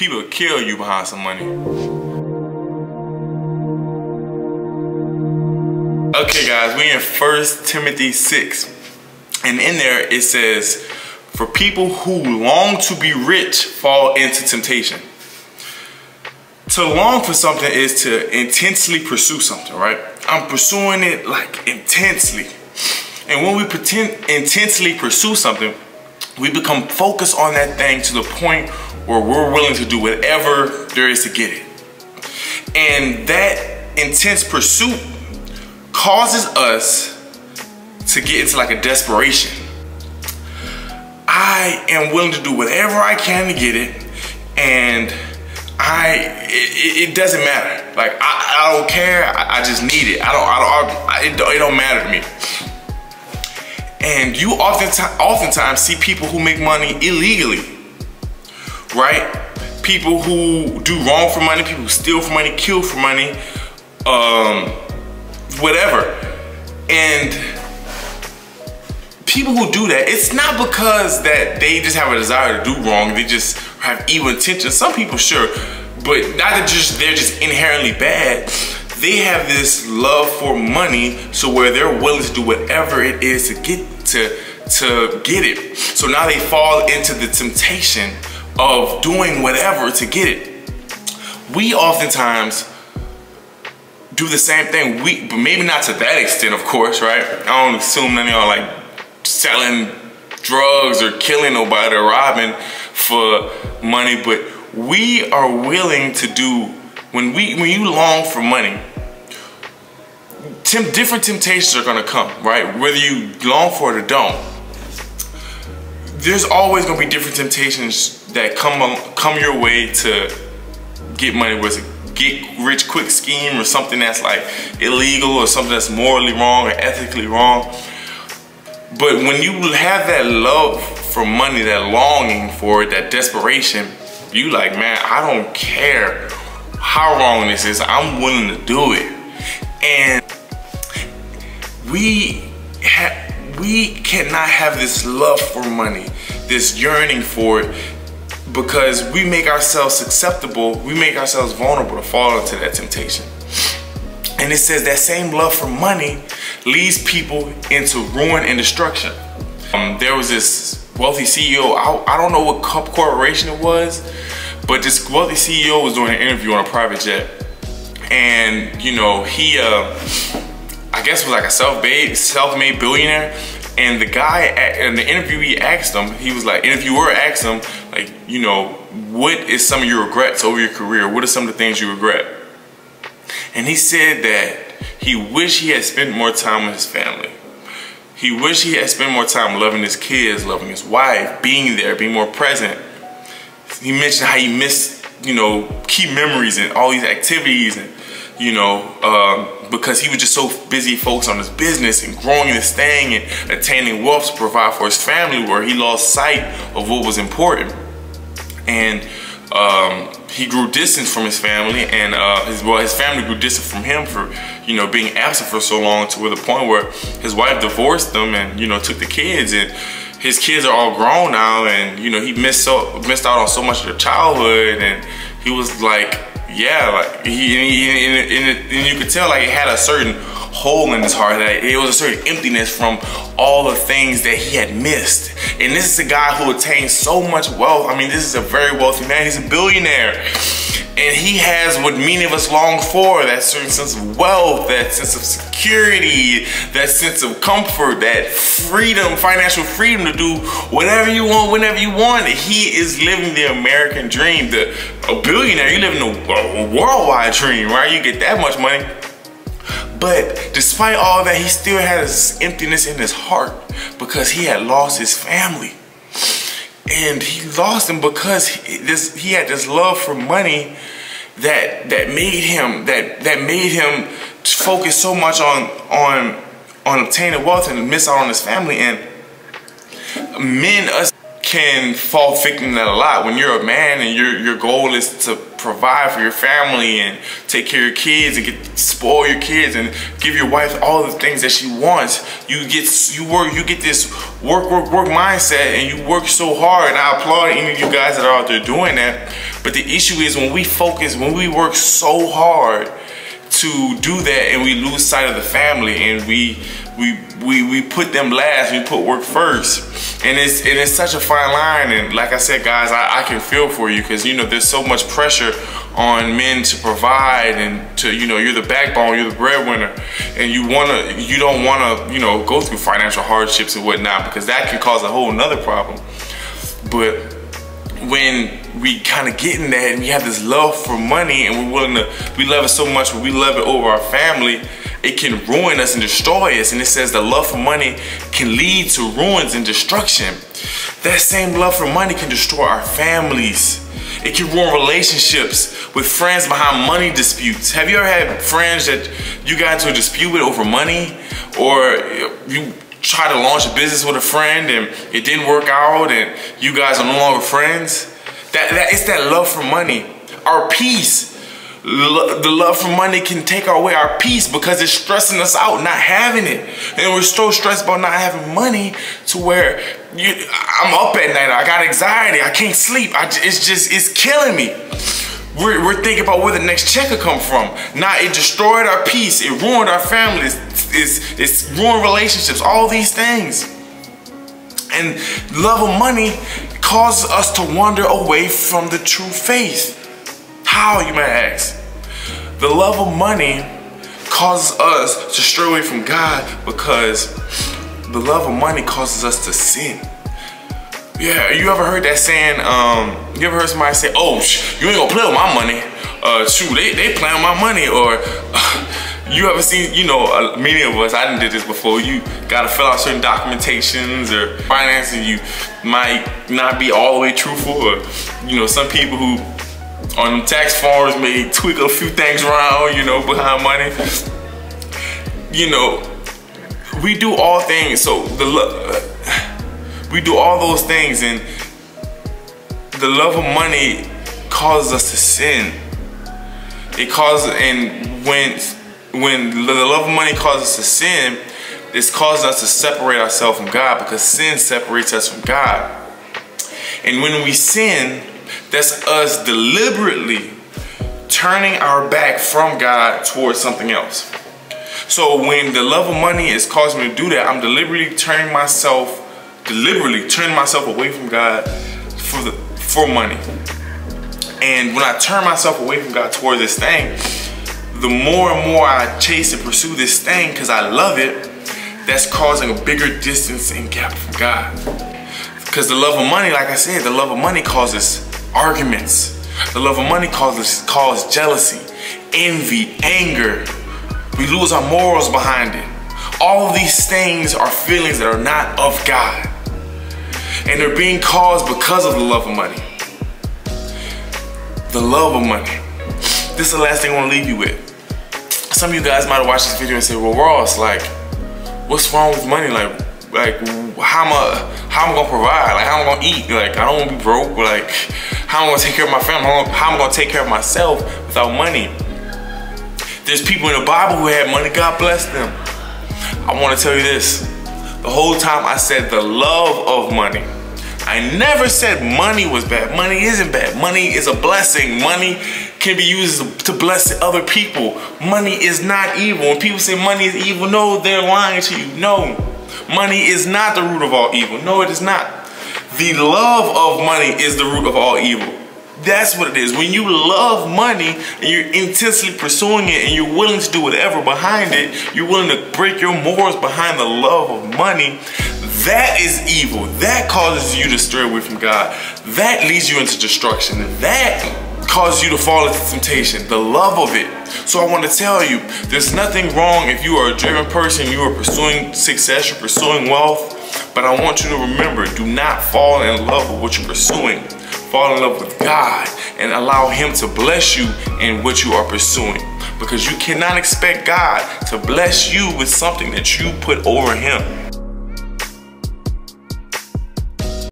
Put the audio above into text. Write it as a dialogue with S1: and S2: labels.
S1: people will kill you behind some money. Okay guys, we in 1 Timothy 6. And in there it says, for people who long to be rich fall into temptation. To long for something is to intensely pursue something, right? I'm pursuing it like intensely. And when we intensely pursue something, we become focused on that thing to the point where we're willing to do whatever there is to get it. And that intense pursuit causes us to get into like a desperation. I am willing to do whatever I can to get it, and it doesn't matter. Like I don't care. I just need it. It don't matter to me. And you oftentimes see people who make money illegally, right? People who do wrong for money, people who steal for money, kill for money, whatever. And people who do that, it's not because that they just have a desire to do wrong, they just have evil intentions. Some people, sure, but not that they're just inherently bad. They have this love for money, so where they're willing to do whatever it is to get it. So now they fall into the temptation of doing whatever to get it. We oftentimes do the same thing, but maybe not to that extent, of course, right? I don't assume none of y'all like selling drugs or killing nobody or robbing for money, but we are willing to do, when you long for money, different temptations are gonna come, right? Whether you long for it or don't. There's always gonna be different temptations that come your way to get money, whether it's a get rich quick scheme or something that's like illegal or something that's morally wrong or ethically wrong. But when you have that love for money, that longing for it, that desperation, you like, man, I don't care how wrong this is, I'm willing to do it. And we cannot have this love for money, this yearning for it, because we make ourselves susceptible, we make ourselves vulnerable to fall into that temptation. And it says that same love for money leads people into ruin and destruction. There was this wealthy CEO, I don't know what corporation it was, but this wealthy CEO was doing an interview on a private jet. And you know, he, I guess was like a self-made billionaire. And the guy in the interviewee asked him, interviewer asked him, like, you know, what is some of your regrets over your career? What are some of the things you regret? And he said that he wished he had spent more time with his family. He wished he had spent more time loving his kids, loving his wife, being there, being more present. He mentioned how he missed, you know, key memories and all these activities, and you know, because he was just so busy focused on his business and growing this thing and attaining wealth to provide for his family, where he lost sight of what was important. And he grew distant from his family, and his family grew distant from him for, you know, being absent for so long, to the point where his wife divorced him and, you know, took the kids, and his kids are all grown now, and you know, he missed out on so much of their childhood. And he was like, yeah, like and you could tell like it had a certain hole in his heart, that it was a certain emptiness from all the things that he had missed. And this is a guy who attained so much wealth. I mean, this is a very wealthy man. He's a billionaire. And he has what many of us long for, that certain sense of wealth, that sense of security, that sense of comfort, that freedom, financial freedom to do whatever you want, whenever you want. He is living the American dream. A billionaire, you live in a worldwide dream, right? You get that much money. But despite all that, he still had this emptiness in his heart because he had lost his family. And he lost them because he had this love for money that made him focus so much on obtaining wealth and miss out on his family. And us can fall victim to that a lot. When you're a man and your goal is to provide for your family and take care of your kids and spoil your kids and give your wife all the things that she wants, you get this work mindset, and you work so hard. And I applaud any of you guys that are out there doing that. But the issue is when we work so hard to do that and we lose sight of the family, and we put them last, we put work first. And it's such a fine line. And like I said, guys, I can feel for you, because you know there's so much pressure on men to provide, and to, you know, you're the backbone, you're the breadwinner, and you don't wanna, you know, go through financial hardships and whatnot, because that can cause a whole nother problem. But when we kind of get in that and we have this love for money, and we love it so much, but we love it over our family, it can ruin us and destroy us. And it says the love for money can lead to ruins and destruction. That same love for money can destroy our families. It can ruin relationships with friends behind money disputes. Have you ever had friends that you got into a dispute with over money? Or you try to launch a business with a friend and it didn't work out and you guys are no longer friends? It's that love for money. Our peace. The love for money can take away our peace because it's stressing us out not having it. And we're so stressed about not having money to where I'm up at night, I got anxiety, I can't sleep, it's killing me. We're thinking about where the next check will come from. Now it destroyed our peace, it ruined our families, it's ruined relationships, all these things. And love of money causes us to wander away from the true faith. How, you may ask? The love of money causes us to stray away from God because the love of money causes us to sin. Yeah, you ever heard that saying, you ever heard somebody say, oh, you ain't gonna play with my money. Shoot, they playing with my money. Or you ever seen, you know, many of us, I done did this before, you gotta fill out certain documentations or financing, you might not be all the way truthful. Or, you know, some people who on tax forms may tweak a few things around, you know, behind money. You know, we do all things, so we do all those things, and the love of money causes us to sin. It causes, and when the love of money causes us to sin, it's causing us to separate ourselves from God, because sin separates us from God. And when we sin, that's us deliberately turning our back from God towards something else. So when the love of money is causing me to do that, I'm deliberately turning myself away from God for money. And when I turn myself away from God towards this thing, the more and more I chase and pursue this thing because I love it, that's causing a bigger distance and gap from God. Because the love of money, like I said, the love of money causes arguments. The love of money causes jealousy, envy, anger. We lose our morals behind it. All of these things are feelings that are not of God. And they're being caused because of the love of money. The love of money. This is the last thing I want to leave you with. Some of you guys might have watched this video and say, well, Ross, like, what's wrong with money? Like how am I gonna provide? Like, how am I gonna eat? Like, I don't wanna be broke. Like, how am I gonna take care of my family? How am I gonna take care of myself without money? There's people in the Bible who had money, God bless them. I wanna tell you this. The whole time I said the love of money. I never said money was bad. Money isn't bad. Money is a blessing. Money can be used to bless other people. Money is not evil. When people say money is evil, no, they're lying to you. No, money is not the root of all evil. No, it is not. The love of money is the root of all evil. That's what it is. When you love money and you're intensely pursuing it and you're willing to do whatever behind it, you're willing to break your morals behind the love of money, that is evil. That causes you to stray away from God. That leads you into destruction. That causes you to fall into temptation, the love of it. So I want to tell you, there's nothing wrong if you are a driven person, you are pursuing success, you're pursuing wealth, but I want you to remember, do not fall in love with what you're pursuing. Fall in love with God and allow Him to bless you in what you are pursuing. Because you cannot expect God to bless you with something that you put over Him.